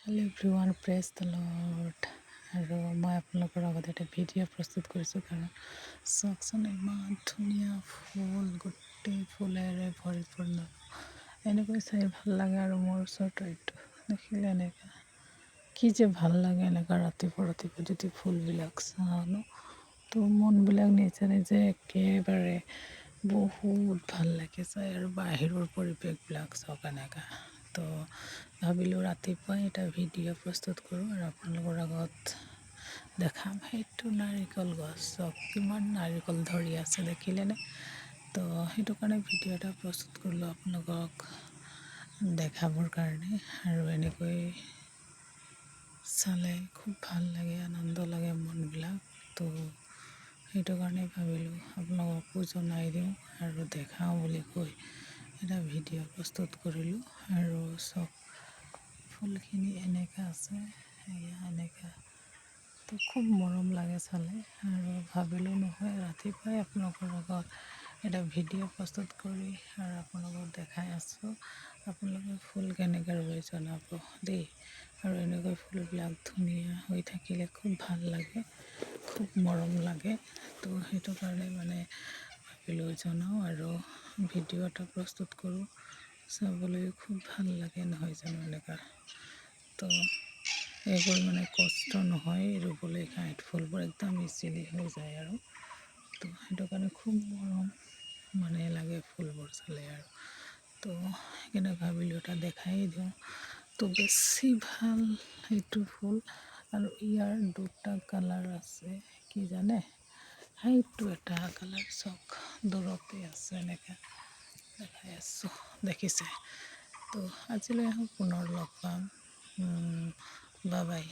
Hello' everyone, praise the lord. আৰু মই আপোনালোকৰ আগতে এটা ভিডিঅ' প্ৰস্তুত কৰিছোঁ, কাৰণ চাওকচোন ইমান ধুনীয়া ফুল, গোটেই ফুলেৰে পৰিপূৰ্ণ। এনেকৈ চাই ভাল লাগে। আৰু মোৰ ওচৰতো এইটো দেখিলে এনেকুৱা কি যে ভাল লাগে। এনেকুৱা ৰাতিপুৱা ৰাতিপুৱা যদি ফুলবিলাক চাওঁ ন, তো মনবিলাক নিজে নিজে একেবাৰে বহুত ভাল লাগে চাই। আৰু বাহিৰৰ পৰিৱেশবিলাক চাওক এনেকুৱা। তো ভাবিলোঁ ৰাতিপুৱাই এটা ভিডিঅ' প্ৰস্তুত কৰোঁ আৰু আপোনালোকৰ আগত দেখাম। সেইটো নাৰিকল গছ চাওক, কিমান নাৰিকল ধৰি আছে দেখিলেনে? তো সেইটো কাৰণে ভিডিঅ' এটা প্ৰস্তুত কৰিলোঁ আপোনালোকক দেখাবৰ কাৰণে। আৰু এনেকৈ চালে খুব ভাল লাগে, আনন্দ লাগে মনবিলাক। তো সেইটো কাৰণে ভাবিলোঁ আপোনালোককো জনাই দিওঁ আৰু দেখাওঁ বুলি কৈ এটা ভিডিঅ' প্ৰস্তুত কৰিলোঁ। আৰু চব ফুলখিনি এনেকুৱা আছে, এয়া এনেকুৱা। তো খুব মৰম লাগে চালে। আৰু ভাবিলোঁ নহয় ৰাতিপুৱাই আপোনালোকৰ আগত এটা ভিডিঅ' প্ৰস্তুত কৰি আৰু আপোনালোকক দেখাই আছোঁ। আপোনালোকে ফুল কেনেকৈ ৰুই জনাব দেই। আৰু এনেকৈ ফুলবিলাক ধুনীয়া হৈ থাকিলে খুব ভাল লাগে, খুব মৰম লাগে। তো সেইটো কাৰণে ভাবিলোঁ জনাওঁ আৰু ভিডিঅ' এটা প্ৰস্তুত কৰোঁ। চাবলৈ খুব ভাল লাগে নহয় জানো এনেকুৱা। তো এইবোৰ কষ্ট নহয় ৰুবলৈ, কাঁইট ফুলবোৰ একদম ইজিলি হৈ যায়। আৰু তো সেইটো কাৰণে খুব মৰম লাগে ফুলবোৰ চালে। আৰু তো সেইকাৰণে ভাবিলোঁ এটা দেখাই দিওঁ। তো বেছি ভাল সেইটো ফুল। আৰু ইয়াৰ দুটা কালাৰ আছে, কি জানে? সেইটো এটা কালাৰ চাওক, দূৰতে আছে এনেকৈ দেখাই আছোঁ, দেখিছে? তো আজিলৈ আহোঁ, পুনৰ লগ পাম। Bye bye.